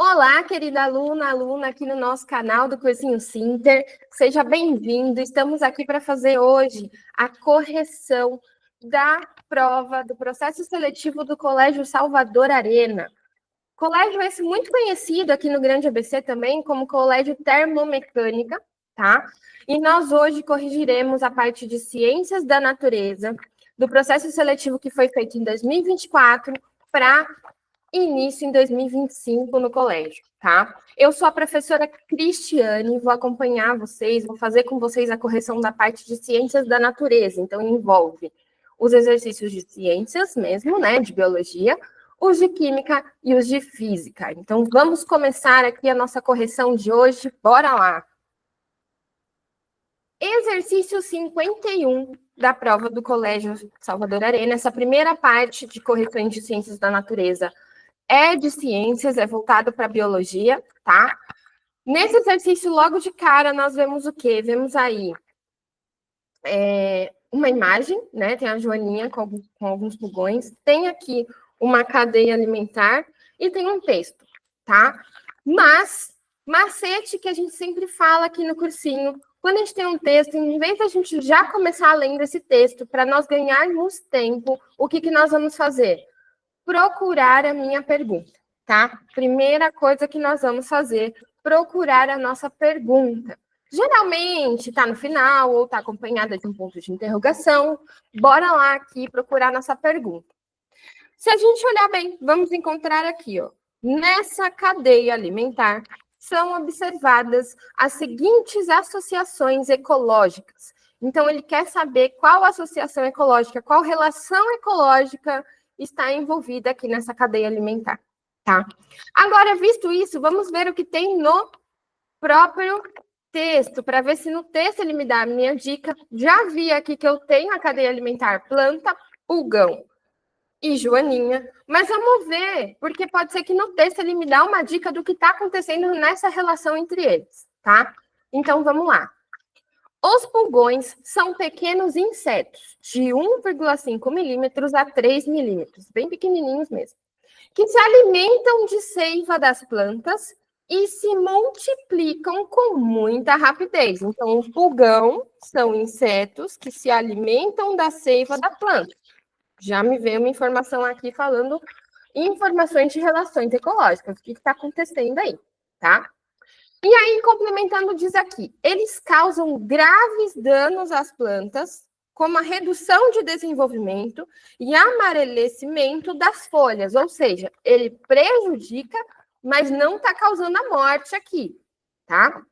Olá, querida aluna aqui no nosso canal do Cursinho Sinter. Seja bem-vindo. Estamos aqui para fazer hoje a correção da prova do processo seletivo do Colégio Salvador Arena. Colégio esse muito conhecido aqui no Grande ABC também como Colégio Termomecânica, tá? E nós hoje corrigiremos a parte de Ciências da Natureza do processo seletivo que foi feito em 2024 para início em 2025 no colégio, tá? Eu sou a professora Cristiane, vou acompanhar vocês, vou fazer com vocês a correção da parte de Ciências da Natureza, então envolve os exercícios de ciências mesmo, né, de biologia, os de química e os de física. Então vamos começar aqui a nossa correção de hoje, bora lá! Exercício 51 da prova do Colégio Salvador Arena, essa primeira parte de correções de Ciências da Natureza é de ciências, é voltado para biologia, tá? Nesse exercício, logo de cara, nós vemos o quê? Vemos aí uma imagem, né? Tem a joaninha com alguns pulgões, tem aqui uma cadeia alimentar e tem um texto, tá? Mas, macete que a gente sempre fala aqui no cursinho, quando a gente tem um texto, em vez da gente já começar lendo esse texto, para nós ganharmos tempo, o que nós vamos fazer? Procurar a minha pergunta, tá? Primeira coisa que nós vamos fazer, procurar a nossa pergunta. Geralmente está no final ou está acompanhada de um ponto de interrogação. Bora lá aqui procurar nossa pergunta. Se a gente olhar bem, vamos encontrar aqui, ó, nessa cadeia alimentar são observadas as seguintes associações ecológicas. Então, ele quer saber qual associação ecológica, qual relação ecológica está envolvida aqui nessa cadeia alimentar, tá? Agora, visto isso, vamos ver o que tem no próprio texto, para ver se no texto ele me dá a minha dica. Já vi aqui que eu tenho a cadeia alimentar planta, pulgão e joaninha, mas vamos ver, porque pode ser que no texto ele me dá uma dica do que está acontecendo nessa relação entre eles, tá? Então, vamos lá. Os pulgões são pequenos insetos, de 1,5 milímetros a 3 milímetros, bem pequenininhos mesmo, que se alimentam de seiva das plantas e se multiplicam com muita rapidez. Então, o pulgão são insetos que se alimentam da seiva da planta. Já me veio uma informação aqui falando informações de relações ecológicas, o que está acontecendo aí, tá? E aí, complementando, diz aqui, eles causam graves danos às plantas, como a redução de desenvolvimento e amarelecimento das folhas, ou seja, ele prejudica, mas não está causando a morte aqui, tá?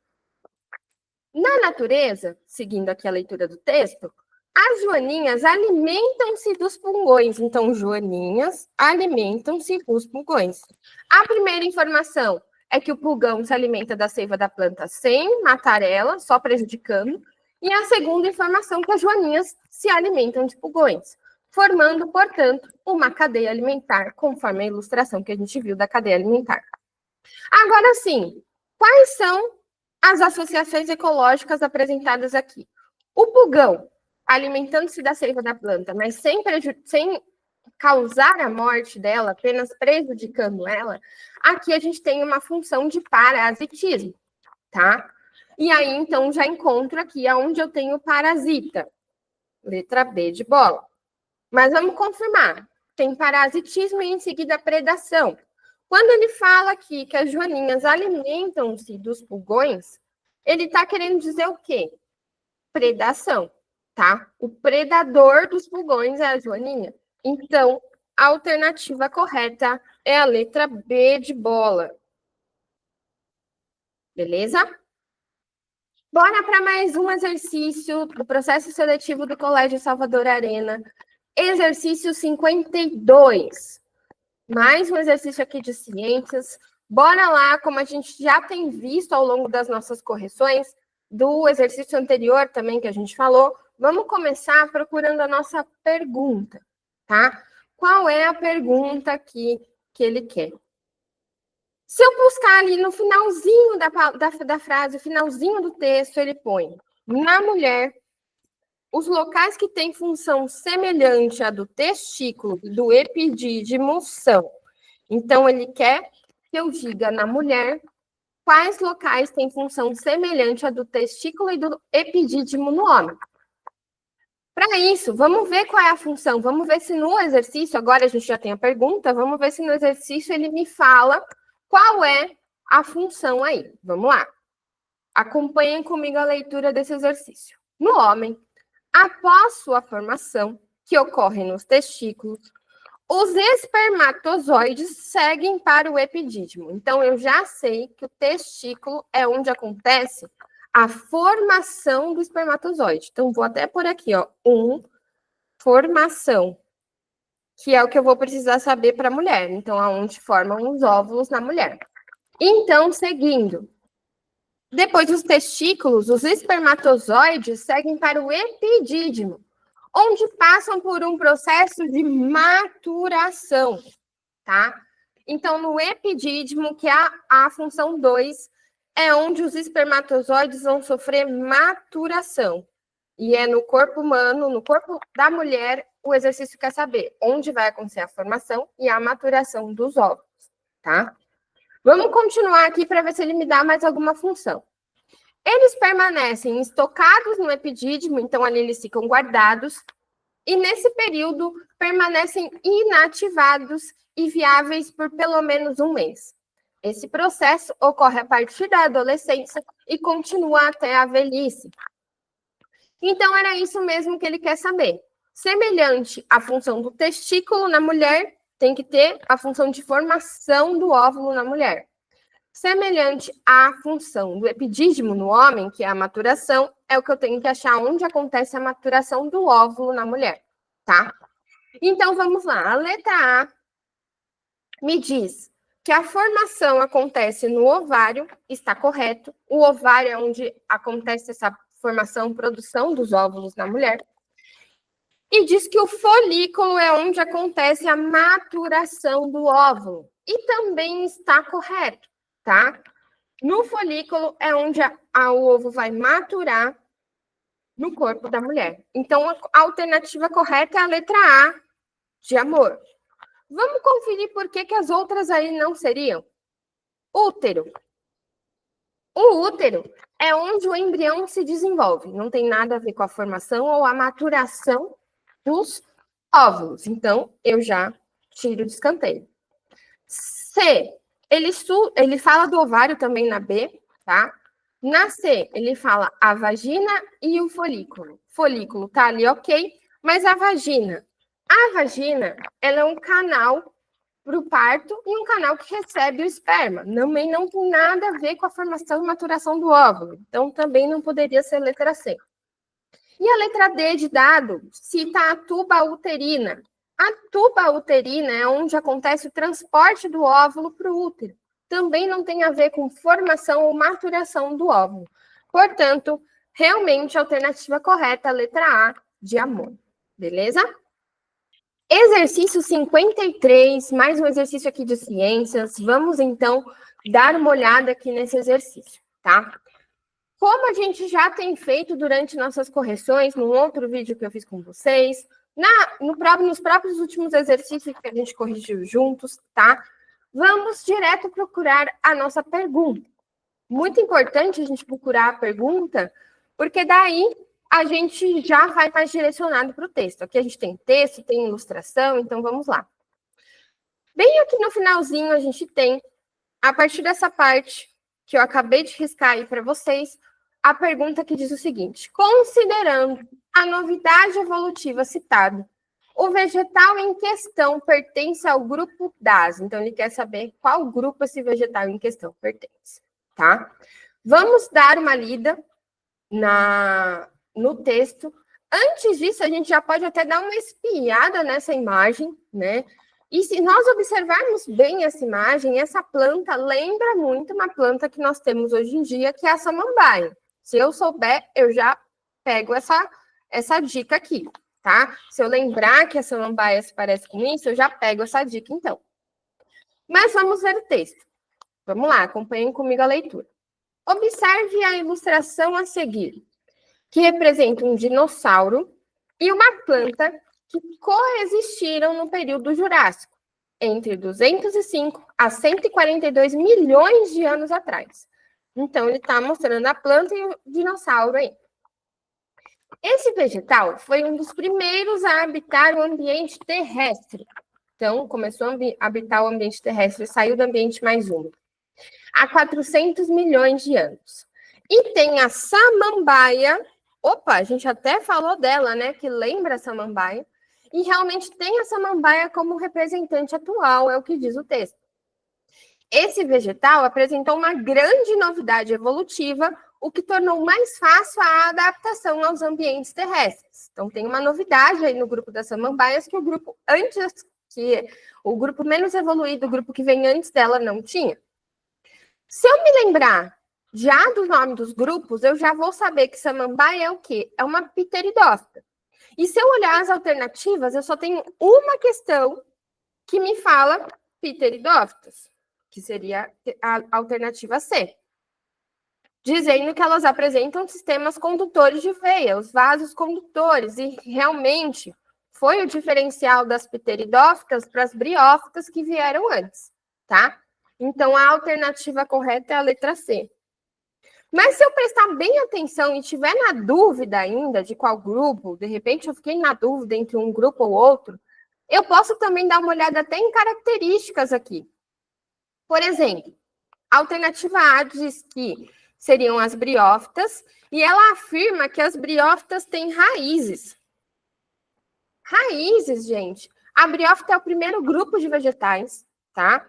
Na natureza, seguindo aqui a leitura do texto, as joaninhas alimentam-se dos pulgões, então joaninhas alimentam-se dos pulgões. A primeira informação é que o pulgão se alimenta da seiva da planta sem matar ela, só prejudicando. E a segunda informação é que as joaninhas se alimentam de pulgões, formando, portanto, uma cadeia alimentar, conforme a ilustração que a gente viu da cadeia alimentar. Agora sim, quais são as associações ecológicas apresentadas aqui? O pulgão, alimentando-se da seiva da planta, mas sem causar a morte dela, apenas prejudicando ela, aqui a gente tem uma função de parasitismo, tá? E aí, então, já encontro aqui aonde eu tenho parasita. Letra B de bola. Mas vamos confirmar. Tem parasitismo e, em seguida, predação. Quando ele fala aqui que as joaninhas alimentam-se dos pulgões, ele está querendo dizer o quê? Predação, tá? O predador dos pulgões é a joaninha. Então, a alternativa correta é a letra B de bola. Beleza? Bora para mais um exercício do processo seletivo do Colégio Salvador Arena. Exercício 52. Mais um exercício aqui de ciências. Bora lá, como a gente já tem visto ao longo das nossas correções, do exercício anterior também que a gente falou, vamos começar procurando a nossa pergunta, tá? Qual é a pergunta aqui que ele quer? Se eu buscar ali no finalzinho da frase, finalzinho do texto, ele põe: na mulher, os locais que têm função semelhante à do testículo e do epidídimo são. Então, ele quer que eu diga na mulher quais locais têm função semelhante à do testículo e do epidídimo no homem. Para isso, vamos ver qual é a função. Vamos ver se no exercício, agora a gente já tem a pergunta, vamos ver se no exercício ele me fala qual é a função aí. Vamos lá. Acompanhem comigo a leitura desse exercício. No homem, após sua formação, que ocorre nos testículos, os espermatozoides seguem para o epidídimo. Então, eu já sei que o testículo é onde acontece a formação do espermatozoide. Então, vou até por aqui, ó, formação, que é o que eu vou precisar saber para a mulher. Então, aonde formam os óvulos na mulher. Então, seguindo. Depois dos testículos, os espermatozoides seguem para o epidídimo, onde passam por um processo de maturação, tá? Então, no epidídimo, que é a função 2, é onde os espermatozoides vão sofrer maturação. E é no corpo humano, no corpo da mulher, o exercício quer saber onde vai acontecer a formação e a maturação dos óvulos, tá? Vamos continuar aqui para ver se ele me dá mais alguma função. Eles permanecem estocados no epidídimo, então ali eles ficam guardados, e nesse período permanecem inativados e viáveis por pelo menos um mês. Esse processo ocorre a partir da adolescência e continua até a velhice. Então, era isso mesmo que ele quer saber. Semelhante à função do testículo na mulher, tem que ter a função de formação do óvulo na mulher. Semelhante à função do epidídimo no homem, que é a maturação, é o que eu tenho que achar onde acontece a maturação do óvulo na mulher, tá? Então, vamos lá. A letra A me diz que a formação acontece no ovário, está correto. O ovário é onde acontece essa formação, produção dos óvulos na mulher. E diz que o folículo é onde acontece a maturação do óvulo. E também está correto, tá? No folículo é onde o ovo vai maturar no corpo da mulher. Então, a alternativa correta é a letra A, de amor. Vamos conferir por que as outras aí não seriam. Útero. O útero é onde o embrião se desenvolve. Não tem nada a ver com a formação ou a maturação dos óvulos. Então, eu já tiro de escanteio. C. Ele fala do ovário também na B, tá? Na C, ele fala a vagina e o folículo. Folículo tá ali, ok, mas a vagina? A vagina, ela é um canal para o parto e um canal que recebe o esperma. Também não tem nada a ver com a formação e maturação do óvulo. Então, também não poderia ser letra C. E a letra D de dado cita a tuba uterina. A tuba uterina é onde acontece o transporte do óvulo para o útero. Também não tem a ver com formação ou maturação do óvulo. Portanto, realmente a alternativa correta é a letra A, de amor. Beleza? Exercício 53, mais um exercício aqui de ciências. Vamos, então, dar uma olhada aqui nesse exercício, tá? Como a gente já tem feito durante nossas correções, num outro vídeo que eu fiz com vocês, nos próprios últimos exercícios que a gente corrigiu juntos, tá? Vamos direto procurar a nossa pergunta. Muito importante a gente procurar a pergunta, porque daí a gente já vai mais direcionado para o texto. Aqui a gente tem texto, tem ilustração, então vamos lá. Bem aqui no finalzinho a gente tem, a partir dessa parte que eu acabei de riscar aí para vocês, a pergunta que diz o seguinte: considerando a novidade evolutiva citada, o vegetal em questão pertence ao grupo das. Então, ele quer saber qual grupo esse vegetal em questão pertence, tá? Vamos dar uma lida no texto. Antes disso, a gente já pode até dar uma espiada nessa imagem, né? E se nós observarmos bem essa imagem, essa planta lembra muito uma planta que nós temos hoje em dia, que é a samambaia. Se eu souber, eu já pego essa dica aqui, tá? Se eu lembrar que a samambaia se parece com isso, eu já pego essa dica, então. Mas vamos ver o texto. Vamos lá, acompanhem comigo a leitura. Observe a ilustração a seguir, que representa um dinossauro e uma planta que coexistiram no período Jurássico. entre 205 a 142 milhões de anos atrás. Então, ele está mostrando a planta e o dinossauro aí. Esse vegetal foi um dos primeiros a habitar o ambiente terrestre. Então, começou a habitar o ambiente terrestre, saiu do ambiente mais úmido. Há 400 milhões de anos. E tem a samambaia. Opa, a gente até falou dela, né? Que lembra a samambaia. E realmente tem a samambaia como representante atual, é o que diz o texto. Esse vegetal apresentou uma grande novidade evolutiva, o que tornou mais fácil a adaptação aos ambientes terrestres. Então, tem uma novidade aí no grupo das samambaias que o grupo menos evoluído, o grupo que vem antes dela, não tinha. Se eu me lembrar já do nome dos grupos, eu já vou saber que samambaia é o quê? É uma pteridófita. E se eu olhar as alternativas, eu só tenho uma questão que me fala pteridófitas, que seria a alternativa C, dizendo que elas apresentam sistemas condutores de veia, os vasos condutores, e realmente foi o diferencial das pteridófitas para as briófitas que vieram antes, tá? Então, a alternativa correta é a letra C. Mas se eu prestar bem atenção e tiver na dúvida ainda de qual grupo, de repente eu fiquei na dúvida entre um grupo ou outro, eu posso também dar uma olhada até em características aqui. Por exemplo, a alternativa A diz que seriam as briófitas, e ela afirma que as briófitas têm raízes. Raízes, gente. A briófita é o primeiro grupo de vegetais, tá?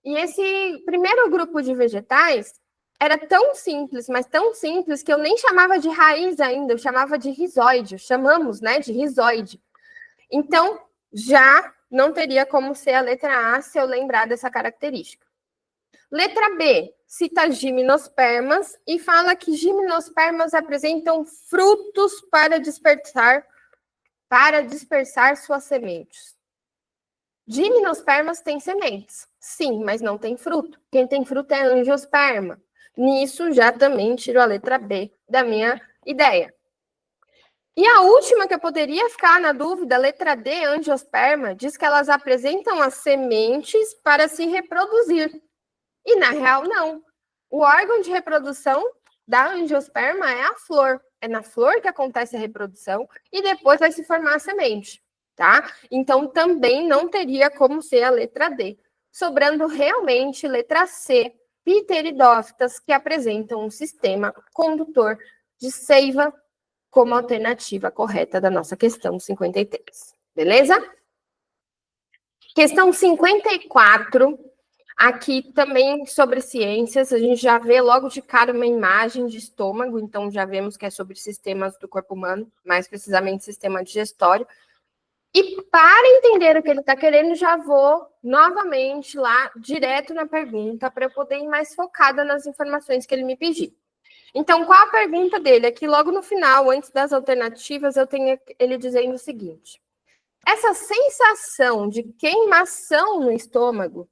E esse primeiro grupo de vegetais era tão simples, mas tão simples, que eu nem chamava de raiz ainda, eu chamava de rizóide, chamamos, né, de rizóide. Então, já não teria como ser a letra A se eu lembrar dessa característica. Letra B, cita gimnospermas e fala que gimnospermas apresentam frutos para dispersar suas sementes. Gimnospermas têm sementes, sim, mas não tem fruto. Quem tem fruto é angiosperma. Nisso já também tiro a letra B da minha ideia. E a última que eu poderia ficar na dúvida, letra D, angiosperma, diz que elas apresentam as sementes para se reproduzir. E na real, não. O órgão de reprodução da angiosperma é a flor. É na flor que acontece a reprodução e depois vai se formar a semente, tá? Então, também não teria como ser a letra D. Sobrando realmente letra C, pteridófitas, que apresentam um sistema condutor de seiva como alternativa correta da nossa questão 53. Beleza? Questão 54, aqui também sobre ciências, a gente já vê logo de cara uma imagem de estômago, então já vemos que é sobre sistemas do corpo humano, mais precisamente sistema digestório. E para entender o que ele está querendo, já vou novamente lá, direto na pergunta, para eu poder ir mais focada nas informações que ele me pediu. Então, qual a pergunta dele? Aqui logo no final, antes das alternativas, eu tenho ele dizendo o seguinte: essa sensação de queimação no estômago,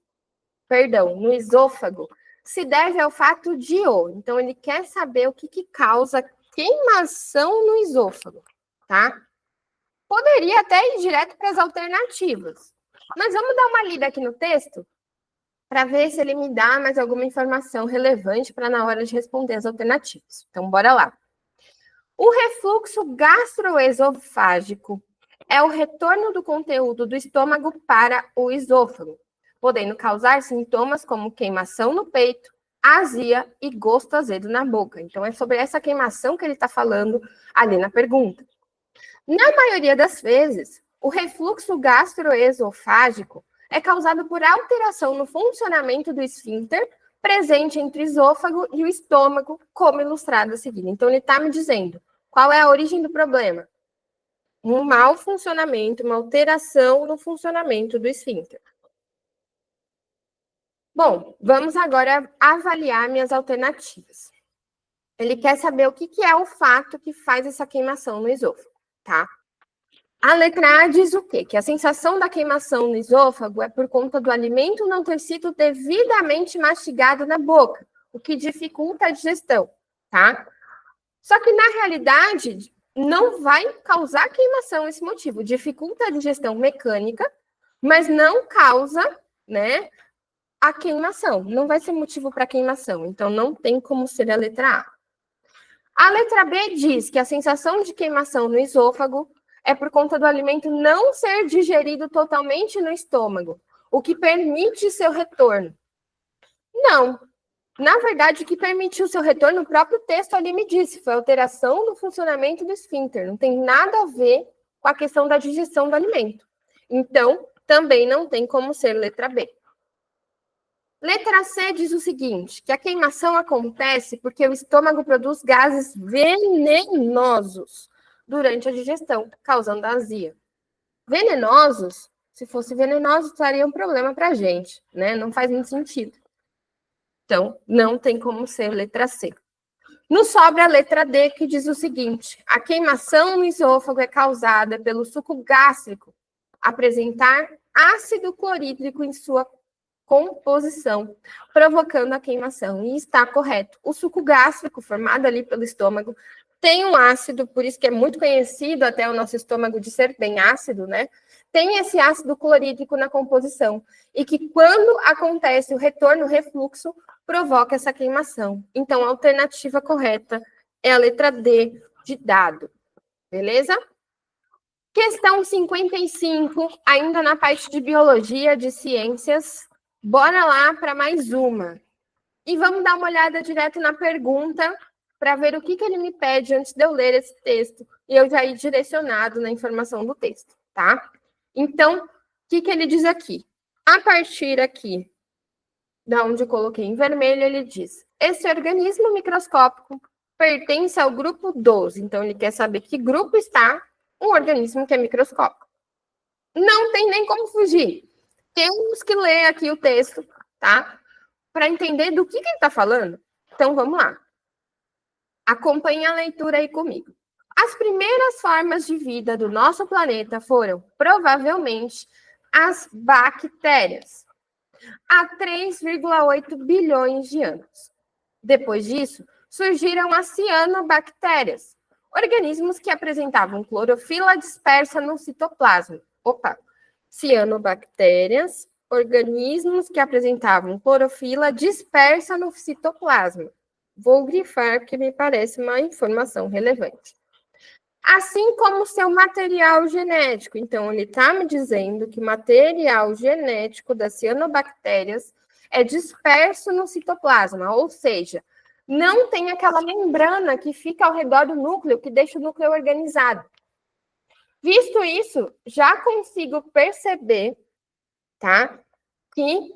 no esôfago, se deve ao fato de o. Então, ele quer saber o que causa queimação no esôfago, tá? Poderia até ir direto para as alternativas. Mas vamos dar uma lida aqui no texto para ver se ele me dá mais alguma informação relevante para na hora de responder as alternativas. Então, bora lá. O refluxo gastroesofágico é o retorno do conteúdo do estômago para o esôfago, podendo causar sintomas como queimação no peito, azia e gosto azedo na boca. Então, é sobre essa queimação que ele está falando ali na pergunta. Na maioria das vezes, o refluxo gastroesofágico é causado por alteração no funcionamento do esfíncter presente entre o esôfago e o estômago, como ilustrado a seguir. Então, ele está me dizendo qual é a origem do problema. Um mau funcionamento, uma alteração no funcionamento do esfíncter. Bom, vamos agora avaliar minhas alternativas. Ele quer saber o que é o fato que faz essa queimação no esôfago, tá? A letra A diz o quê? Que a sensação da queimação no esôfago é por conta do alimento não ter sido devidamente mastigado na boca, o que dificulta a digestão, tá? Só que, na realidade, não vai causar queimação esse motivo. Dificulta a digestão mecânica, mas não causa, né, a queimação. Não vai ser motivo para queimação. Então, não tem como ser a letra A. A letra B diz que a sensação de queimação no esôfago é por conta do alimento não ser digerido totalmente no estômago, o que permite seu retorno. Não. Na verdade, o que permitiu seu retorno, o próprio texto ali me disse, foi alteração no funcionamento do esfíncter. Não tem nada a ver com a questão da digestão do alimento. Então, também não tem como ser letra B. Letra C diz o seguinte, que a queimação acontece porque o estômago produz gases venenosos durante a digestão, causando azia. Venenosos, se fosse venenoso, traria um problema para a gente, né? Não faz muito sentido. Então, não tem como ser letra C. Nos sobra a letra D, que diz o seguinte, a queimação no esôfago é causada pelo suco gástrico apresentar ácido clorídrico em sua composição, provocando a queimação. E está correto. O suco gástrico, formado ali pelo estômago, tem um ácido, por isso que é muito conhecido até o nosso estômago de ser bem ácido, né? Tem esse ácido clorídrico na composição. E que quando acontece o retorno, o refluxo, provoca essa queimação. Então, a alternativa correta é a letra D, de dado. Beleza? Questão 55, ainda na parte de biologia, de ciências. Bora lá para mais uma. E vamos dar uma olhada direto na pergunta para ver o que ele me pede antes de eu ler esse texto e eu já ir direcionado na informação do texto, tá? Então, o que ele diz aqui? A partir aqui, da onde eu coloquei em vermelho, ele diz: esse organismo microscópico pertence ao grupo 12. Então, ele quer saber que grupo está um organismo que é microscópico. Não tem nem como fugir. Temos que ler aqui o texto, tá? Para entender do que ele está falando. Então, vamos lá. Acompanhe a leitura aí comigo. As primeiras formas de vida do nosso planeta foram, provavelmente, as bactérias, há 3,8 bilhões de anos. Depois disso, surgiram as cianobactérias, organismos que apresentavam clorofila dispersa no citoplasma. Cianobactérias, organismos que apresentavam clorofila dispersa no citoplasma. Vou grifar porque me parece uma informação relevante. Assim como seu material genético. Então, ele está me dizendo que o material genético das cianobactérias é disperso no citoplasma, ou seja, não tem aquela membrana que fica ao redor do núcleo, que deixa o núcleo organizado. Visto isso, já consigo perceber, tá, que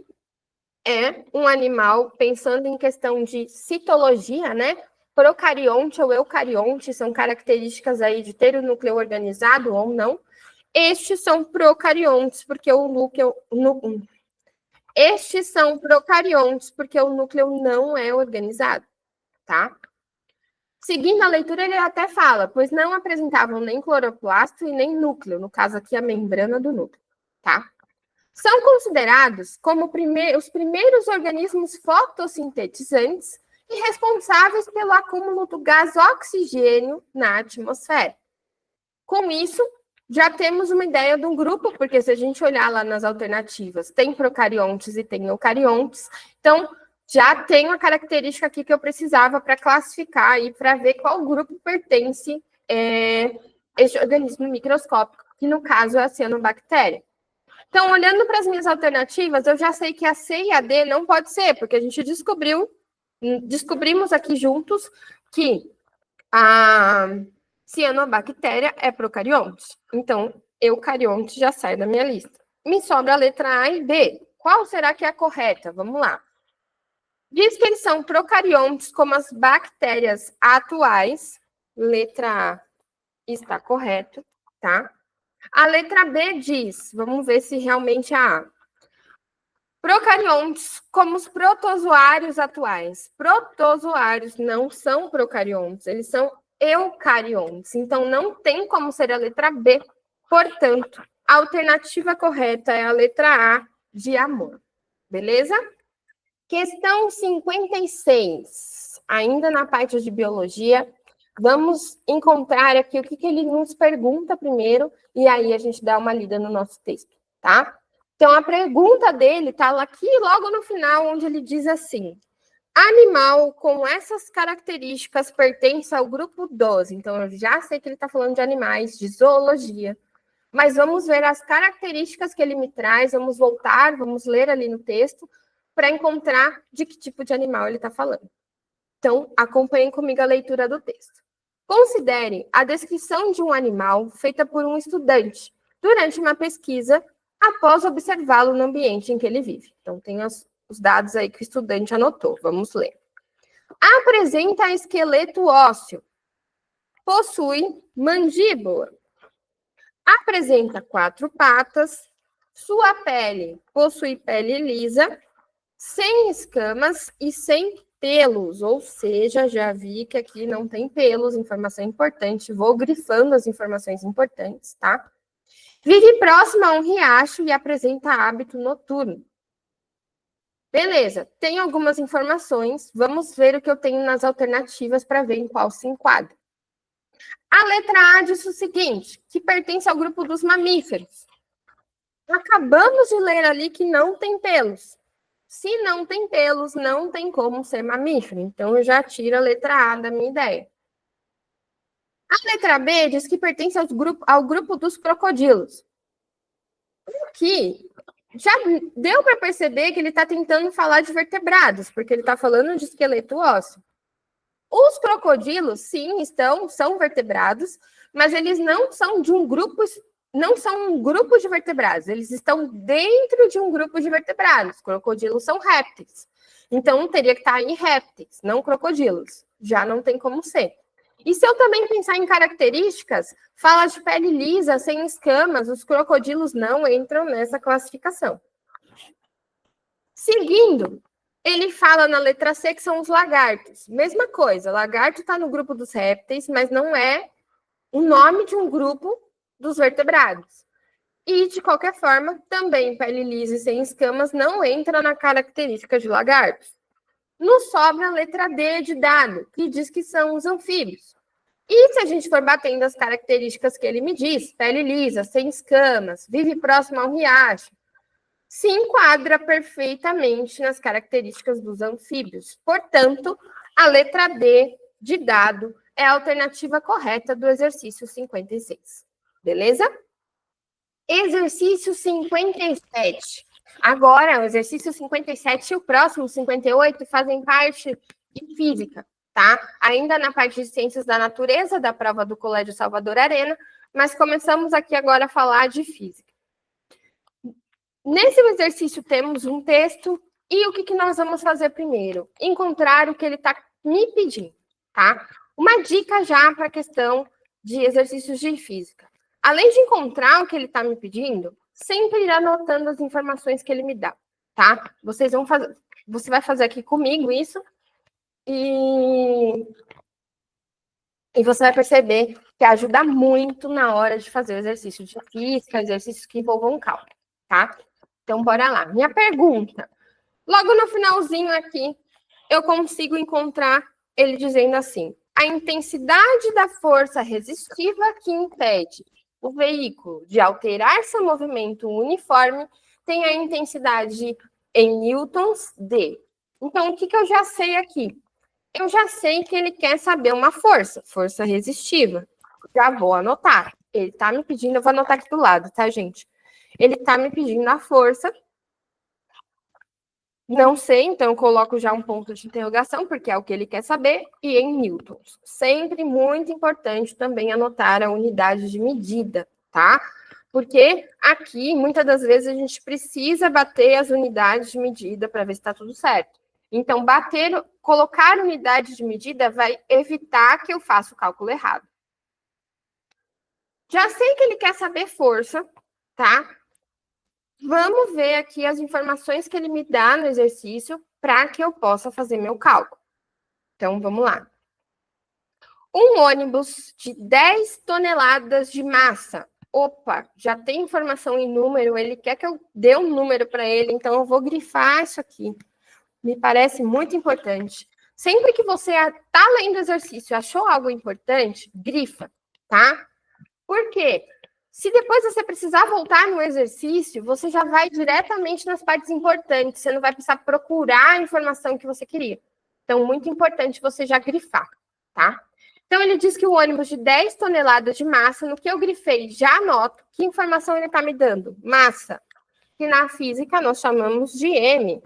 é um animal, pensando em questão de citologia, né? Procarionte ou eucarionte são características aí de ter o núcleo organizado ou não. Estes são procariontes, porque o núcleo... Estes são procariontes, porque o núcleo não é organizado, tá? Seguindo a leitura, ele até fala, pois não apresentavam nem cloroplasto e nem núcleo, no caso aqui a membrana do núcleo, tá? São considerados como os primeiros organismos fotossintetizantes e responsáveis pelo acúmulo do gás oxigênio na atmosfera. Com isso, já temos uma ideia do grupo, porque se a gente olhar lá nas alternativas, tem procariontes e tem eucariontes, então já tem uma característica aqui que eu precisava para classificar e para ver qual grupo pertence este organismo microscópico, que no caso é a cianobactéria. Então, olhando para as minhas alternativas, eu já sei que a C e a D não pode ser, porque a gente descobrimos aqui juntos que a cianobactéria é procarionte. Então, eucarionte já sai da minha lista. Me sobra a letra A e B. Qual será que é a correta? Vamos lá. Diz que eles são procariontes como as bactérias atuais. Letra A está correto, tá? A letra B diz, vamos ver se realmente é a A. Procariontes, como os protozoários atuais. Protozoários não são procariontes, eles são eucariontes. Então, não tem como ser a letra B. Portanto, a alternativa correta é a letra A, de amor. Beleza? Questão 56. Ainda na parte de biologia, vamos encontrar aqui o que ele nos pergunta primeiro, e aí a gente dá uma lida no nosso texto, tá? Então, a pergunta dele está aqui logo no final, onde ele diz assim: animal com essas características pertence ao grupo 12. Então, eu já sei que ele está falando de animais, de zoologia. Mas vamos ver as características que ele me traz, vamos voltar, vamos ler ali no texto, para encontrar de que tipo de animal ele está falando. Então, acompanhem comigo a leitura do texto. Considere a descrição de um animal feita por um estudante durante uma pesquisa após observá-lo no ambiente em que ele vive. Então, tem os dados aí que o estudante anotou. Vamos ler. Apresenta esqueleto ósseo. Possui mandíbula. Apresenta 4 patas. Sua pele possui pele lisa, sem escamas e sem pelos, ou seja, já vi que aqui não tem pelos, informação importante, vou grifando as informações importantes, tá? Vive próximo a um riacho e apresenta hábito noturno. Beleza, tem algumas informações, vamos ver o que eu tenho nas alternativas para ver em qual se enquadra. A letra A diz o seguinte, que pertence ao grupo dos mamíferos. Acabamos de ler ali que não tem pelos. Se não tem pelos, não tem como ser mamífero. Então, eu já tiro a letra A da minha ideia. A letra B diz que pertence ao grupo dos crocodilos. Aqui, já deu para perceber que ele está tentando falar de vertebrados, porque ele está falando de esqueleto ósseo. Os crocodilos, sim, são vertebrados, mas eles não são de um grupo, não são um grupo de vertebrados, eles estão dentro de um grupo de vertebrados. Crocodilos são répteis. Então, teria que estar em répteis, não crocodilos. Já não tem como ser. E se eu também pensar em características, fala de pele lisa, sem escamas, os crocodilos não entram nessa classificação. Seguindo, ele fala na letra C que são os lagartos. Mesma coisa, lagarto está no grupo dos répteis, mas não é o nome de um grupo dos vertebrados. E, de qualquer forma, também pele lisa e sem escamas não entra na característica de lagartos. Nos sobra a letra D de dado, que diz que são os anfíbios. E se a gente for batendo as características que ele me diz, pele lisa, sem escamas, vive próximo a um riacho, se enquadra perfeitamente nas características dos anfíbios. Portanto, a letra D de dado é a alternativa correta do exercício 56. Beleza? Exercício 57. Agora, o exercício 57 e o próximo, 58, fazem parte de física, tá? Ainda na parte de ciências da natureza, da prova do Colégio Salvador Arena, mas começamos aqui agora a falar de física. Nesse exercício temos um texto e o que nós vamos fazer primeiro? Encontrar o que ele está me pedindo, tá? Uma dica já para a questão de exercícios de física. Além de encontrar o que ele está me pedindo, sempre ir anotando as informações que ele me dá, tá? Você vai fazer aqui comigo isso e você vai perceber que ajuda muito na hora de fazer o exercício de física, exercícios que envolvam cálculo, tá? Então, bora lá. Minha pergunta. Logo no finalzinho aqui, eu consigo encontrar ele dizendo assim: a intensidade da força resistiva que impede o veículo de alterar seu movimento uniforme tem a intensidade em newtons de. Então, o que eu já sei aqui? Eu já sei que ele quer saber uma força resistiva. Já vou anotar. Ele está me pedindo, eu vou anotar aqui do lado, tá, gente? Ele está me pedindo a força. Não sei, então eu coloco já um ponto de interrogação, porque é o que ele quer saber, e em newtons. Sempre muito importante também anotar a unidade de medida, tá? Porque aqui, muitas das vezes, a gente precisa bater as unidades de medida para ver se está tudo certo. Então, colocar unidade de medida vai evitar que eu faça o cálculo errado. Já sei que ele quer saber força, tá? Vamos ver aqui as informações que ele me dá no exercício para que eu possa fazer meu cálculo. Então, vamos lá. Um ônibus de 10 toneladas de massa. Opa, já tem informação em número, ele quer que eu dê um número para ele, então eu vou grifar isso aqui. Me parece muito importante. Sempre que você está lendo o exercício e achou algo importante, grifa, tá? Por quê? Se depois você precisar voltar no exercício, você já vai diretamente nas partes importantes, você não vai precisar procurar a informação que você queria. Então, muito importante você já grifar, tá? Então, ele diz que o ônibus de 10 toneladas de massa, no que eu grifei, já anoto que informação ele está me dando. Massa, que na física nós chamamos de M.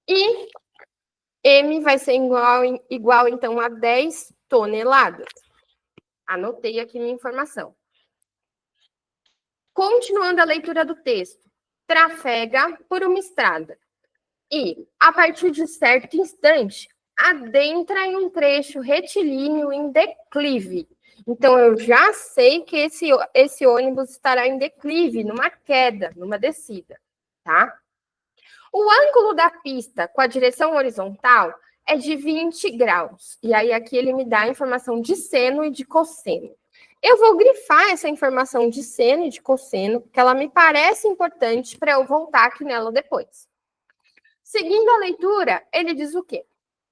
E M vai ser igual então, a 10 toneladas. Anotei aqui minha informação. Continuando a leitura do texto. Trafega por uma estrada. E, a partir de certo instante, adentra em um trecho retilíneo em declive. Então, eu já sei que esse ônibus estará em declive, numa queda, numa descida, tá? O ângulo da pista com a direção horizontal é de 20 graus. E aí, aqui ele me dá a informação de seno e de cosseno. Eu vou grifar essa informação de seno e de cosseno, porque ela me parece importante para eu voltar aqui nela depois. Seguindo a leitura, ele diz o quê?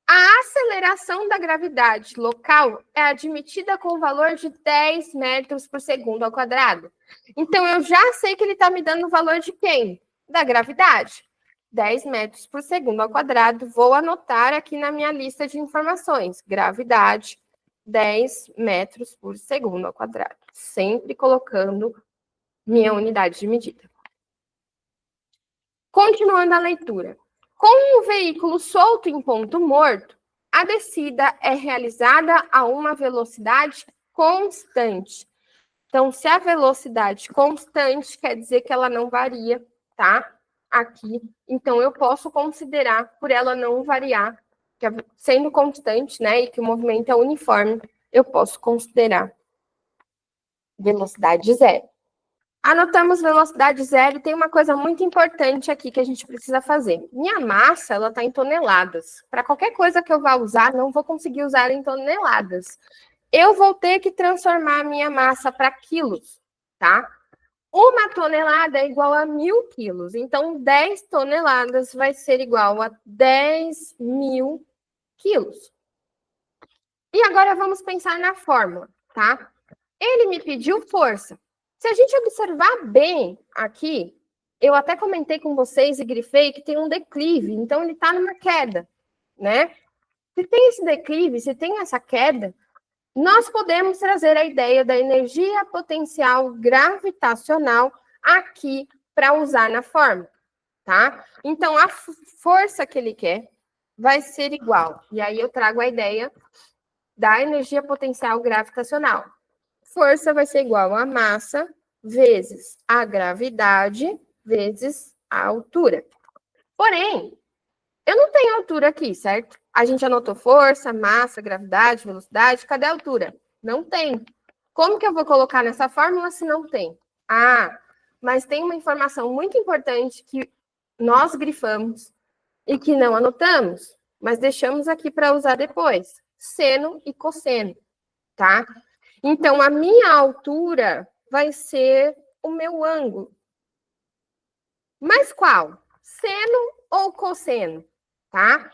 A aceleração da gravidade local é admitida com o valor de 10 metros por segundo ao quadrado. Então, eu já sei que ele está me dando o valor de quem? Da gravidade. 10 metros por segundo ao quadrado. Vou anotar aqui na minha lista de informações. Gravidade, 10 metros por segundo ao quadrado. Sempre colocando minha unidade de medida. Continuando a leitura. Com o veículo solto em ponto morto, a descida é realizada a uma velocidade constante. Então, se a velocidade constante, quer dizer que ela não varia, tá? Aqui. Então, eu posso considerar, por ela não variar, que sendo constante, né, e que o movimento é uniforme, eu posso considerar velocidade zero. Anotamos velocidade zero e tem uma coisa muito importante aqui que a gente precisa fazer. Minha massa, ela está em toneladas. Para qualquer coisa que eu vá usar, não vou conseguir usar em toneladas. Eu vou ter que transformar a minha massa para quilos, tá? Uma tonelada é igual a 1.000 quilos. Então, 10 toneladas vai ser igual a 10.000 quilos. E agora vamos pensar na fórmula, tá? Ele me pediu força. Se a gente observar bem aqui, eu até comentei com vocês e grifei que tem um declive, então ele está numa queda, né? Se tem esse declive, se tem essa queda, nós podemos trazer a ideia da energia potencial gravitacional aqui para usar na fórmula, tá? Então, a força que ele quer vai ser igual. E aí eu trago a ideia da energia potencial gravitacional. Força vai ser igual a massa vezes a gravidade vezes a altura. Porém, eu não tenho altura aqui, certo? A gente anotou força, massa, gravidade, velocidade. Cadê a altura? Não tem. Como que eu vou colocar nessa fórmula se não tem? Ah, mas tem uma informação muito importante que nós grifamos e que não anotamos, mas deixamos aqui para usar depois. Seno e cosseno, tá? Então, a minha altura vai ser o meu ângulo. Mas qual? Seno ou cosseno, tá?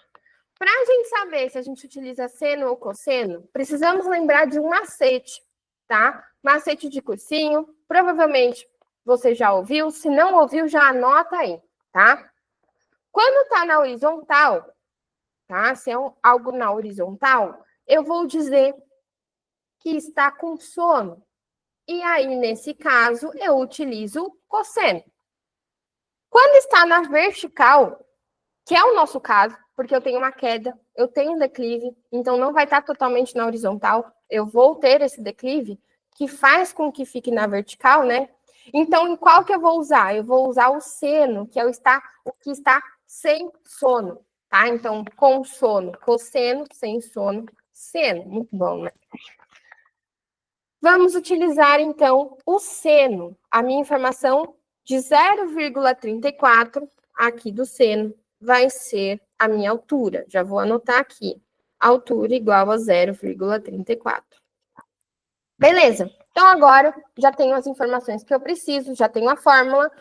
Para a gente saber se a gente utiliza seno ou cosseno, precisamos lembrar de um macete, tá? Macete de cursinho, provavelmente você já ouviu, se não ouviu, já anota aí, tá? Quando está na horizontal, tá? Se é algo na horizontal, eu vou dizer que está com sono. E aí, nesse caso, eu utilizo o cosseno. Quando está na vertical, que é o nosso caso, porque eu tenho uma queda, eu tenho um declive, então não vai estar totalmente na horizontal, eu vou ter esse declive, que faz com que fique na vertical, né? Então, em qual que eu vou usar? Eu vou usar o seno, que é o que está sem sono, tá? Então, com sono, cosseno, sem sono, seno. Muito bom, né? Vamos utilizar, então, o seno. A minha informação de 0,34 aqui do seno vai ser a minha altura. Já vou anotar aqui. Altura igual a 0,34. Beleza. Então, agora, já tenho as informações que eu preciso, já tenho a fórmula.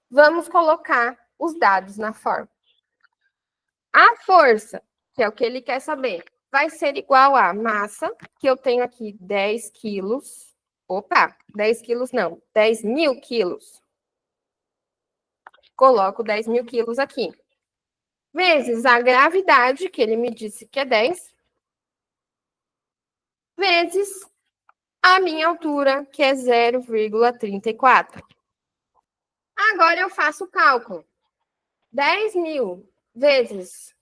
Vamos colocar os dados na fórmula. A força, que é o que ele quer saber, vai ser igual a massa, que eu tenho aqui 10 quilos, Opa, 10 quilos não, 10 mil quilos. Coloco 10 mil quilos aqui. Vezes a gravidade, que ele me disse que é 10, vezes a minha altura, que é 0,34. Agora eu faço o cálculo. 10 mil vezes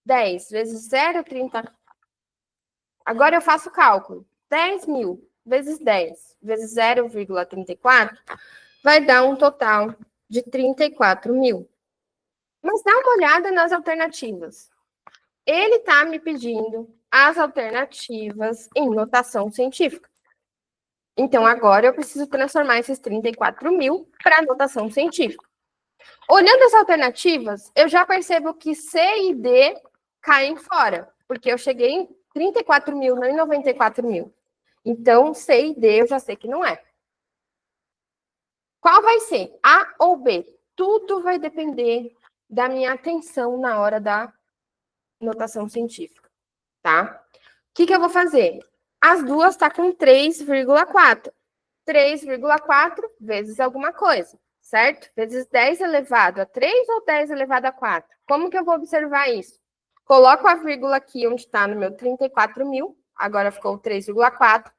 10 vezes 0,30. Agora eu faço o cálculo. 10 mil vezes 10 vezes 0,34 vai dar um total de 34 mil. Mas dá uma olhada nas alternativas. Ele está me pedindo as alternativas em notação científica. Então, agora eu preciso transformar esses 34 mil para notação científica. Olhando as alternativas, eu já percebo que C e D caem fora, porque eu cheguei em 34 mil, não em 94 mil. Então, C e D eu já sei que não é. Qual vai ser? A ou B? Tudo vai depender da minha atenção na hora da notação científica, tá? O que eu vou fazer? As duas tá com 3,4. 3,4 vezes alguma coisa, certo? Vezes 10 elevado a 3 ou 10 elevado a 4? Como que eu vou observar isso? Coloco a vírgula aqui onde está no meu 34 mil, agora ficou 3,4.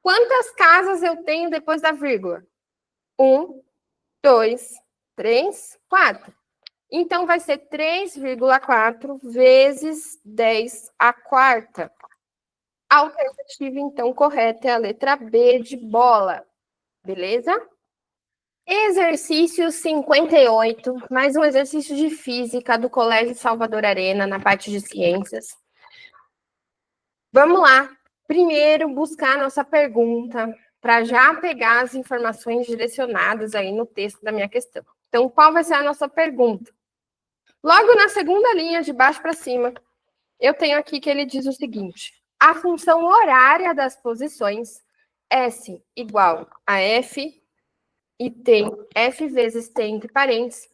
Quantas casas eu tenho depois da vírgula? 1, 2, 3, 4. Então, vai ser 3,4 vezes 10 à quarta. A alternativa, então, correta é a letra B de bola. Beleza? Exercício 58, mais um exercício de física do Colégio Salvador Arena, na parte de ciências. Vamos lá. Primeiro, buscar a nossa pergunta, para já pegar as informações direcionadas aí no texto da minha questão. Então, qual vai ser a nossa pergunta? Logo na segunda linha, de baixo para cima, eu tenho aqui que ele diz o seguinte: a função horária das posições S igual a F e T, F vezes T entre parênteses,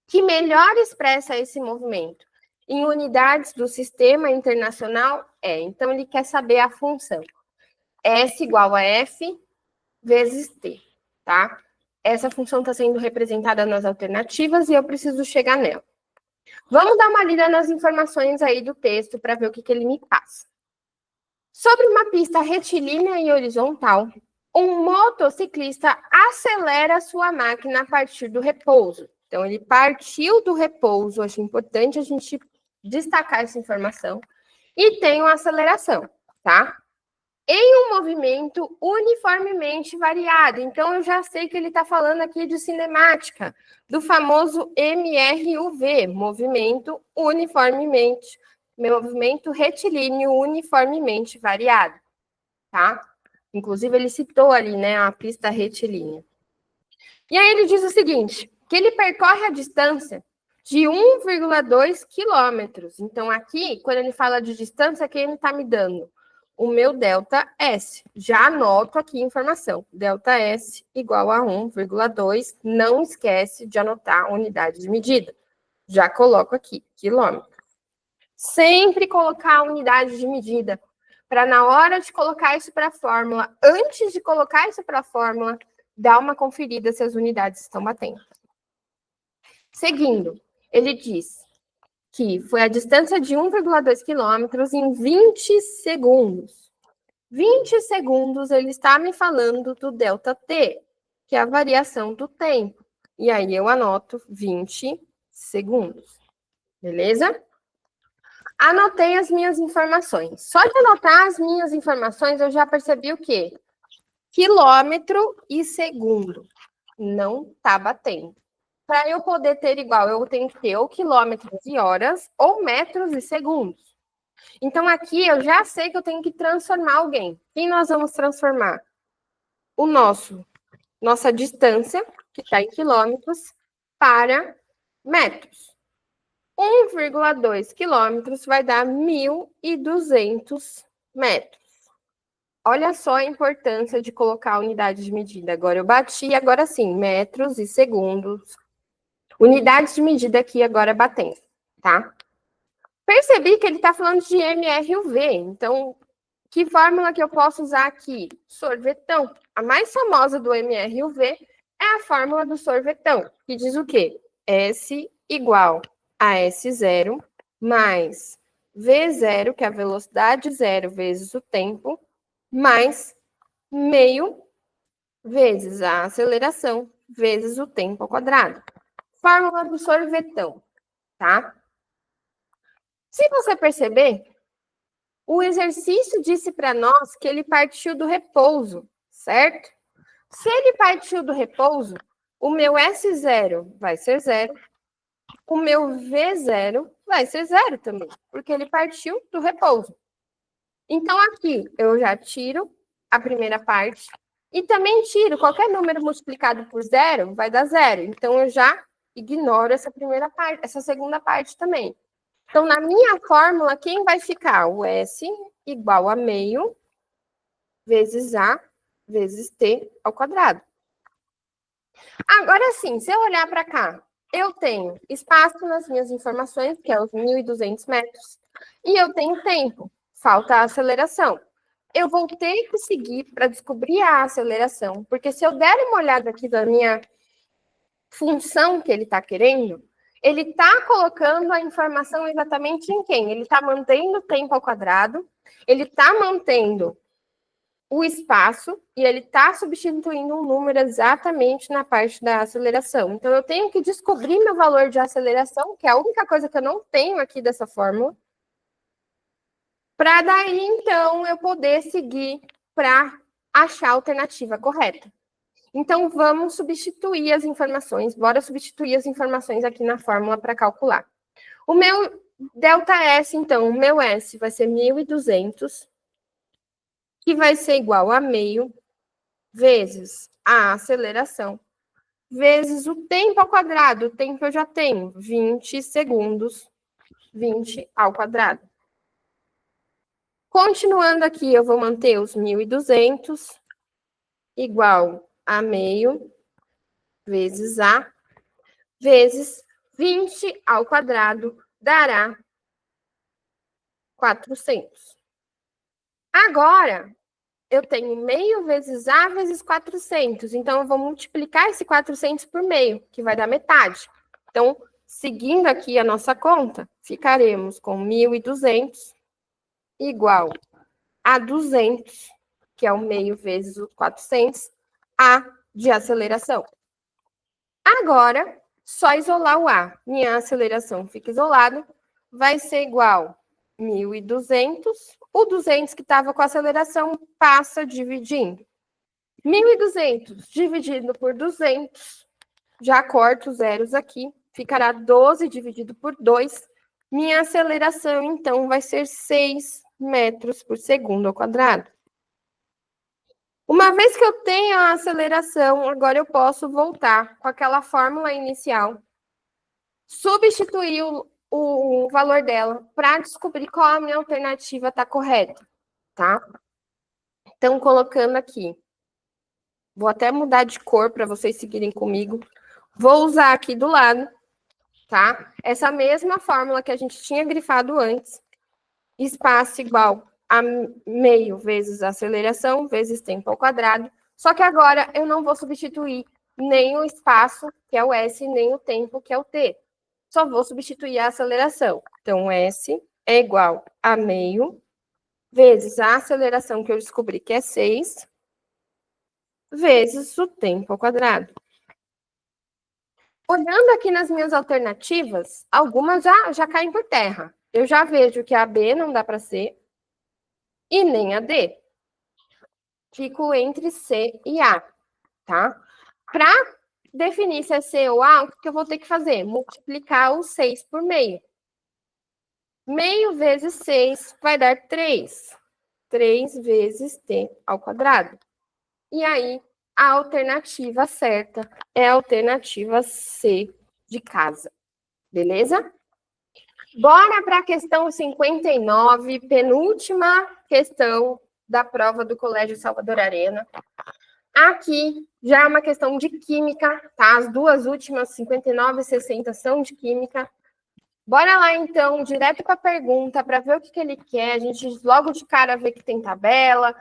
que melhor expressa esse movimento em unidades do sistema internacional é. Então, ele quer saber a função. S igual a F vezes T, tá? Essa função está sendo representada nas alternativas e eu preciso chegar nela. Vamos dar uma lida nas informações aí do texto para ver o que ele me passa. Sobre uma pista retilínea e horizontal, um motociclista acelera sua máquina a partir do repouso. Então, ele partiu do repouso, acho importante a gente destacar essa informação, e tem uma aceleração, tá? Em um movimento uniformemente variado. Então, eu já sei que ele está falando aqui de cinemática, do famoso MRUV, movimento retilíneo uniformemente variado, tá? Inclusive, ele citou ali, né, a pista retilínea. E aí ele diz o seguinte, que ele percorre a distância de 1,2 quilômetros. Então, aqui, quando ele fala de distância, quem ele está me dando? O meu delta S. Já anoto aqui a informação. Delta S igual a 1,2. Não esquece de anotar a unidade de medida. Já coloco aqui, quilômetro. Sempre colocar a unidade de medida, para na hora de colocar isso para a fórmula, antes de colocar isso para a fórmula, dar uma conferida se as unidades estão batendo. Seguindo, ele diz que foi a distância de 1,2 quilômetros em 20 segundos. 20 segundos ele está me falando do ΔT, que é a variação do tempo. E aí eu anoto 20 segundos. Beleza? Anotei as minhas informações. Só de anotar as minhas informações, eu já percebi o quê? Quilômetro e segundo. Não está batendo. Para eu poder ter igual, eu tenho que ter ou quilômetros e horas ou metros e segundos. Então, aqui eu já sei que eu tenho que transformar alguém. Quem nós vamos transformar? Nossa distância, que está em quilômetros, para metros. 1,2 quilômetros vai dar 1.200 metros. Olha só a importância de colocar a unidade de medida. Agora eu bati, agora sim, metros e segundos. Unidades de medida aqui agora batendo, tá? Percebi que ele está falando de MRUV, então Que fórmula que eu posso usar aqui? Sorvetão. A mais famosa do MRUV é a fórmula do sorvetão, que diz o quê? S igual a S0 mais V0, que é a velocidade zero vezes o tempo, mais meio vezes a aceleração vezes o tempo ao quadrado. Fórmula do sorvetão, tá? Se você perceber, o exercício disse para nós que ele partiu do repouso, certo? Se ele partiu do repouso, o meu S0 vai ser zero, o meu V0 vai ser zero também, porque ele partiu do repouso. Então, aqui eu já tiro a primeira parte e também tiro qualquer número multiplicado por zero, vai dar zero. Então, eu já ignoro essa primeira parte, essa segunda parte também. Então, na minha fórmula, quem vai ficar? O S igual a meio vezes A vezes T ao quadrado. Agora sim, se eu olhar para cá, eu tenho espaço nas minhas informações, que é os 1.200 metros, e eu tenho tempo, falta a aceleração. Eu vou ter que seguir para descobrir a aceleração, porque se eu der uma olhada aqui da minha função que ele está querendo, ele está colocando a informação exatamente em quem? Ele está mantendo o tempo ao quadrado, ele está mantendo o espaço e ele está substituindo um número exatamente na parte da aceleração. Então, eu tenho que descobrir meu valor de aceleração, que é a única coisa que eu não tenho aqui dessa fórmula, para daí, então, eu poder seguir para achar a alternativa correta. Então, vamos substituir as informações, bora substituir as informações aqui na fórmula para calcular. O meu ΔS, então, o meu S vai ser 1.200, que vai ser igual a meio, vezes a aceleração, vezes o tempo ao quadrado. O tempo eu já tenho, 20 segundos, 20 ao quadrado. Continuando aqui, eu vou manter os 1.200 igual a meio, vezes A, vezes 20 ao quadrado, dará 400. Agora, eu tenho meio vezes A vezes 400. Então, eu vou multiplicar esse 400 por meio, que vai dar metade. Então, seguindo aqui a nossa conta, ficaremos com 1.200 igual a 200, que é o meio vezes os 400, A de aceleração. Agora, só isolar o A. Minha aceleração fica isolada, vai ser igual a 1.200. O 200 que estava com a aceleração passa dividindo. 1.200 dividido por 200, já corto os zeros aqui, ficará 12 dividido por 2. Minha aceleração, então, vai ser 6 metros por segundo ao quadrado. Uma vez que eu tenho a aceleração, agora eu posso voltar com aquela fórmula inicial, substituir o valor dela para descobrir qual a minha alternativa está correta, tá? Então, colocando aqui, vou até mudar de cor para vocês seguirem comigo. Vou usar aqui do lado, tá? Essa mesma fórmula que a gente tinha grifado antes, espaço igual a meio vezes a aceleração, vezes tempo ao quadrado. Só que agora eu não vou substituir nem o espaço, que é o S, nem o tempo, que é o T. Só vou substituir a aceleração. Então, S é igual a meio vezes a aceleração que eu descobri, que é 6, vezes o tempo ao quadrado. Olhando aqui nas minhas alternativas, algumas já caem por terra. Eu já vejo que a B não dá para ser e nem a D. Fico entre C e A, tá? Para definir se é C ou A, o que eu vou ter que fazer? Multiplicar o 6 por meio. Meio vezes 6 vai dar 3. 3 vezes T ao quadrado. E aí, a alternativa certa é a alternativa C de casa. Beleza? Bora para a questão 59, penúltima questão da prova do Colégio Salvador Arena. Aqui já é uma questão de química, tá? As duas últimas, 59 e 60, são de química. Bora lá, então, direto para a pergunta, para ver o que ele quer. A gente logo de cara vê que tem tabela,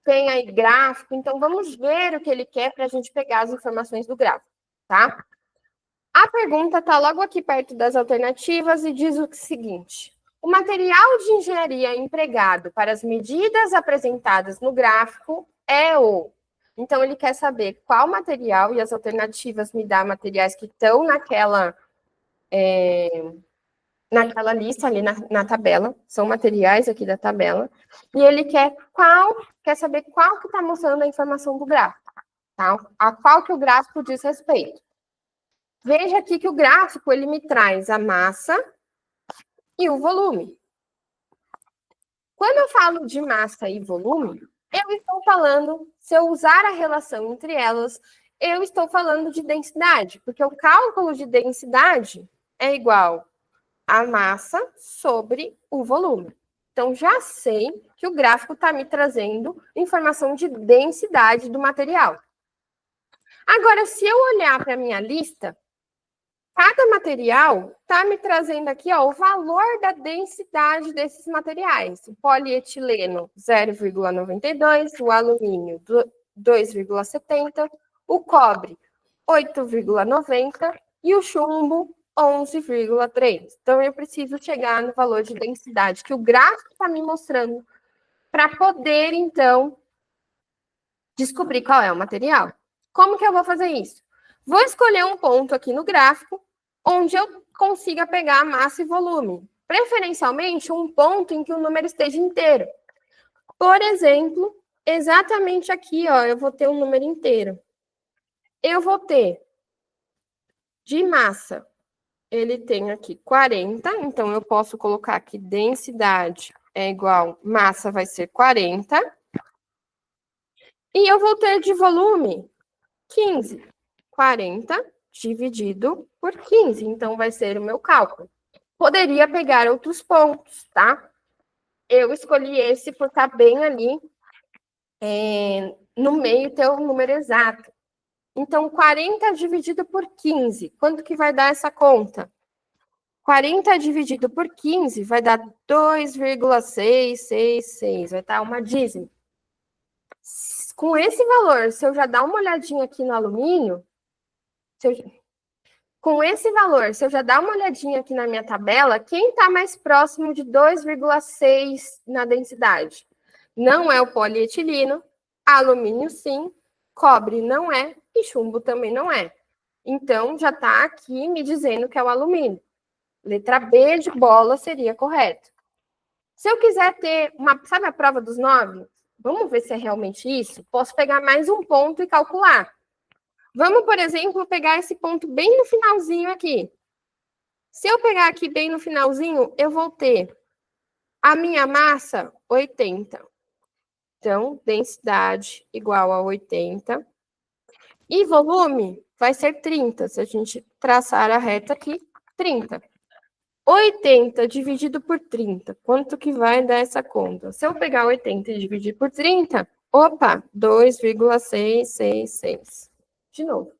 tem aí gráfico. Então, vamos ver o que ele quer para a gente pegar as informações do gráfico, tá? A pergunta está logo aqui perto das alternativas e diz o seguinte: o material de engenharia empregado para as medidas apresentadas no gráfico é o... Então, ele quer saber qual material, e as alternativas me dão materiais que estão naquela lista ali na tabela, são materiais aqui da tabela, e ele quer saber qual que está mostrando a informação do gráfico, tá? A qual que o gráfico diz respeito. Veja aqui que o gráfico, ele me traz a massa e o volume. Quando eu falo de massa e volume, eu estou falando, se eu usar a relação entre elas, eu estou falando de densidade, porque o cálculo de densidade é igual a massa sobre o volume. Então, já sei que o gráfico está me trazendo informação de densidade do material. Agora, se eu olhar para a minha lista, cada material está me trazendo aqui ó, o valor da densidade desses materiais. O polietileno, 0,92, o alumínio, 2,70, o cobre, 8,90 e o chumbo, 11,3. Então, eu preciso chegar no valor de densidade que o gráfico está me mostrando para poder, então, descobrir qual é o material. Como que eu vou fazer isso? Vou escolher um ponto aqui no gráfico onde eu consiga pegar a massa e volume. Preferencialmente, um ponto em que o número esteja inteiro. Por exemplo, exatamente aqui, ó, eu vou ter um número inteiro. Eu vou ter de massa, ele tem aqui 40, então eu posso colocar aqui densidade é igual, massa vai ser 40. E eu vou ter de volume 15. 40 dividido por 15, então vai ser o meu cálculo. Poderia pegar outros pontos, tá? Eu escolhi esse por estar bem ali no meio, ter o número exato. Então, 40 dividido por 15, quanto que vai dar essa conta? 40 dividido por 15 vai dar 2,666, vai dar uma dízima. Com esse valor, se eu já dar uma olhadinha aqui no alumínio, com esse valor, se eu já dar uma olhadinha aqui na minha tabela, quem está mais próximo de 2,6 na densidade? Não é o polietileno, alumínio sim, cobre não é e chumbo também não é. Então, já está aqui me dizendo que é o alumínio. Letra B de bola seria correto. Se eu quiser ter uma, sabe a prova dos 9? Vamos ver se é realmente isso? Posso pegar mais um ponto e calcular. Vamos, por exemplo, pegar esse ponto bem no finalzinho aqui. Se eu pegar aqui bem no finalzinho, eu vou ter a minha massa, 80. Então, densidade igual a 80. E volume vai ser 30. Se a gente traçar a reta aqui, 30. 80 dividido por 30. Quanto que vai dar essa conta? Se eu pegar 80 e dividir por 30, opa, 2,666. De novo.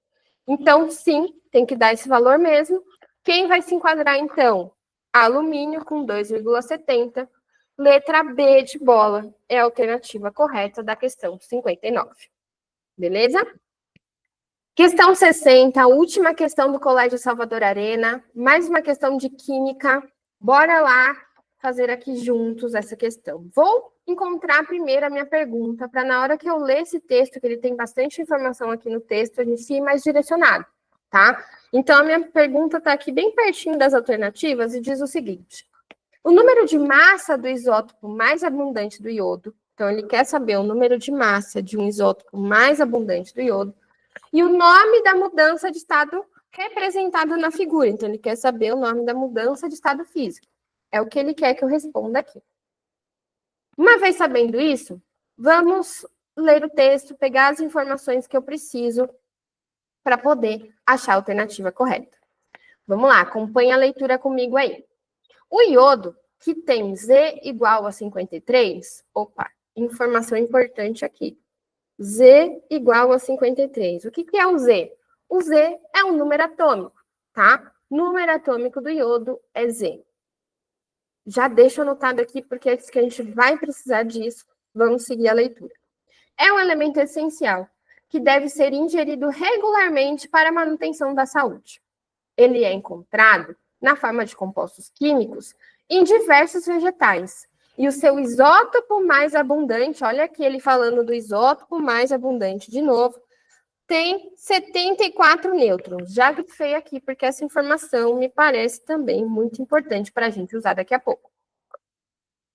Então, sim, tem que dar esse valor mesmo. Quem vai se enquadrar, então? Alumínio com 2,70. Letra B de bola é a alternativa correta da questão 59. Beleza? Questão 60, a última questão do Colégio Salvador Arena. Mais uma questão de química. Bora lá fazer aqui juntos essa questão. Vou encontrar primeiro a minha pergunta, para na hora que eu ler esse texto, que ele tem bastante informação aqui no texto, a gente ir mais direcionado, tá? Então, a minha pergunta está aqui bem pertinho das alternativas e diz o seguinte: o número de massa do isótopo mais abundante do iodo, então ele quer saber o número de massa de um isótopo mais abundante do iodo, e o nome da mudança de estado representado na figura. Então, ele quer saber o nome da mudança de estado físico. É o que ele quer que eu responda aqui. Uma vez sabendo isso, vamos ler o texto, pegar as informações que eu preciso para poder achar a alternativa correta. Vamos lá, acompanhe a leitura comigo aí. O iodo, que tem Z igual a 53, opa, informação importante aqui. Z igual a 53. O que é o Z? O Z é um número atômico, tá? número atômico do iodo é Z. Já deixo anotado aqui, porque é que a gente vai precisar disso. Vamos seguir a leitura. É um elemento essencial, que deve ser ingerido regularmente para a manutenção da saúde. Ele é encontrado na forma de compostos químicos em diversos vegetais. E o seu isótopo mais abundante, olha aqui ele falando do isótopo mais abundante de novo, tem 74 nêutrons. Já grifei aqui, porque essa informação me parece também muito importante para a gente usar daqui a pouco.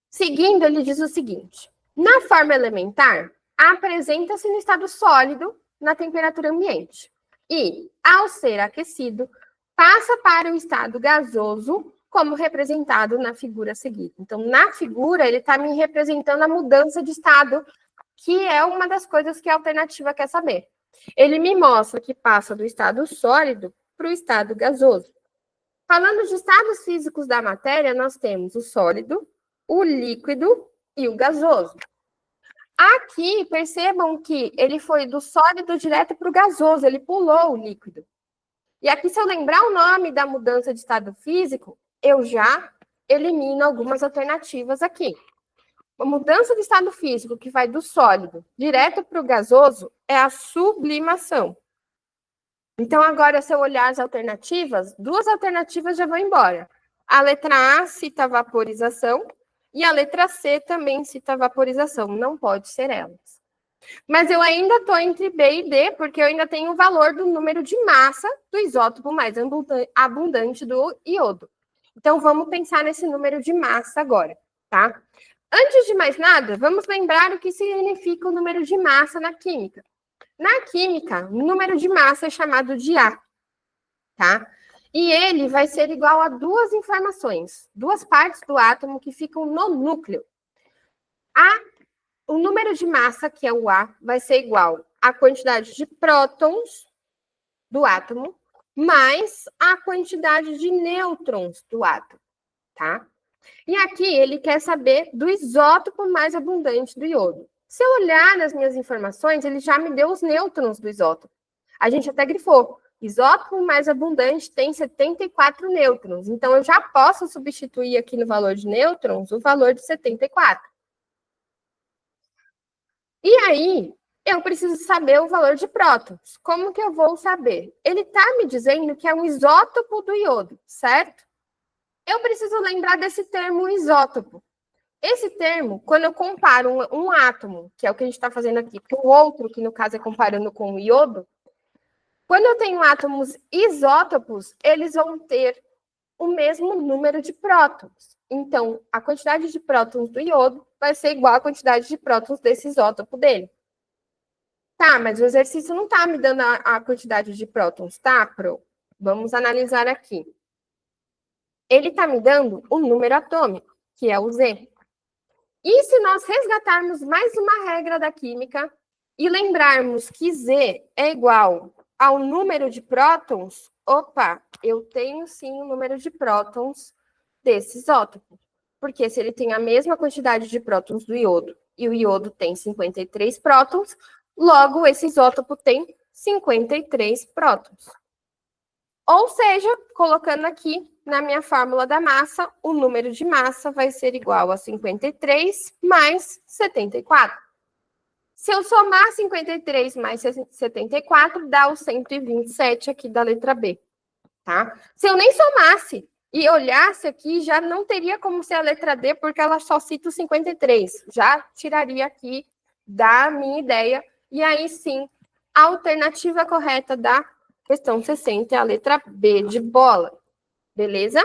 Seguindo, ele diz o seguinte: na forma elementar, apresenta-se no estado sólido na temperatura ambiente. E, ao ser aquecido, passa para o estado gasoso, como representado na figura seguinte. Então, na figura, ele está me representando a mudança de estado, que é uma das coisas que a alternativa quer saber. Ele me mostra que passa do estado sólido para o estado gasoso. Falando de estados físicos da matéria, nós temos o sólido, o líquido e o gasoso. Aqui, percebam que ele foi do sólido direto para o gasoso, ele pulou o líquido. E aqui, se eu lembrar o nome da mudança de estado físico, eu já elimino algumas alternativas aqui. A mudança de estado físico que vai do sólido direto para o gasoso é a sublimação. Então, agora, se eu olhar as alternativas, duas alternativas já vão embora. A letra A cita vaporização e a letra C também cita vaporização. Não pode ser elas. Mas eu ainda estou entre B e D, porque eu ainda tenho o valor do número de massa do isótopo mais abundante do iodo. Então, vamos pensar nesse número de massa agora, tá? Antes de mais nada, vamos lembrar o que significa o número de massa na química. Na química, o número de massa é chamado de A, tá? E ele vai ser igual a duas informações, duas partes do átomo que ficam no núcleo. O número de massa, que é o A, vai ser igual à quantidade de prótons do átomo mais a quantidade de nêutrons do átomo, tá? E aqui ele quer saber do isótopo mais abundante do iodo. Se eu olhar nas minhas informações, ele já me deu os nêutrons do isótopo. A gente até grifou. Isótopo mais abundante tem 74 nêutrons. Então, eu já posso substituir aqui no valor de nêutrons o valor de 74. E aí, eu preciso saber o valor de prótons. Como que eu vou saber? Ele está me dizendo que é um isótopo do iodo, certo? Eu preciso lembrar desse termo isótopo. Esse termo, quando eu comparo um átomo, que é o que a gente está fazendo aqui, com o outro, que no caso é comparando com o iodo, quando eu tenho átomos isótopos, eles vão ter o mesmo número de prótons. Então, a quantidade de prótons do iodo vai ser igual à quantidade de prótons desse isótopo dele. Tá, mas o exercício não está me dando a quantidade de prótons, tá, Pro? Vamos analisar aqui. Ele está me dando o número atômico, que é o Z. E se nós resgatarmos mais uma regra da química e lembrarmos que Z é igual ao número de prótons, opa, eu tenho sim o número de prótons desse isótopo. Porque se ele tem a mesma quantidade de prótons do iodo e o iodo tem 53 prótons, logo esse isótopo tem 53 prótons. Ou seja, colocando aqui na minha fórmula da massa, o número de massa vai ser igual a 53 mais 74. Se eu somar 53 mais 74, dá o 127 aqui da letra B, tá? Se eu nem somasse e olhasse aqui, já não teria como ser a letra D, porque ela só cita o 53. Já tiraria aqui da minha ideia. E aí, sim, a alternativa correta da questão 60 é a letra B de bola. Beleza?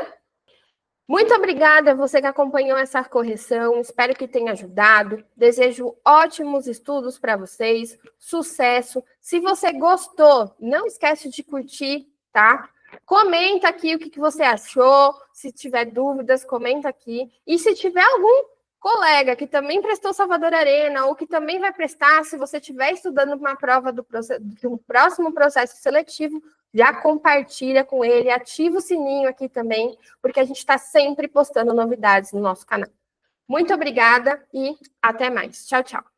Muito obrigada a você que acompanhou essa correção. Espero que tenha ajudado. Desejo ótimos estudos para vocês. Sucesso. Se você gostou, não esquece de curtir, tá? Comenta aqui o que você achou. Se tiver dúvidas, comenta aqui. E se tiver algum colega que também prestou Salvador Arena ou que também vai prestar, se você estiver estudando uma prova de um próximo processo seletivo, já compartilha com ele, ativa o sininho aqui também, porque a gente está sempre postando novidades no nosso canal. Muito obrigada e até mais. Tchau, tchau.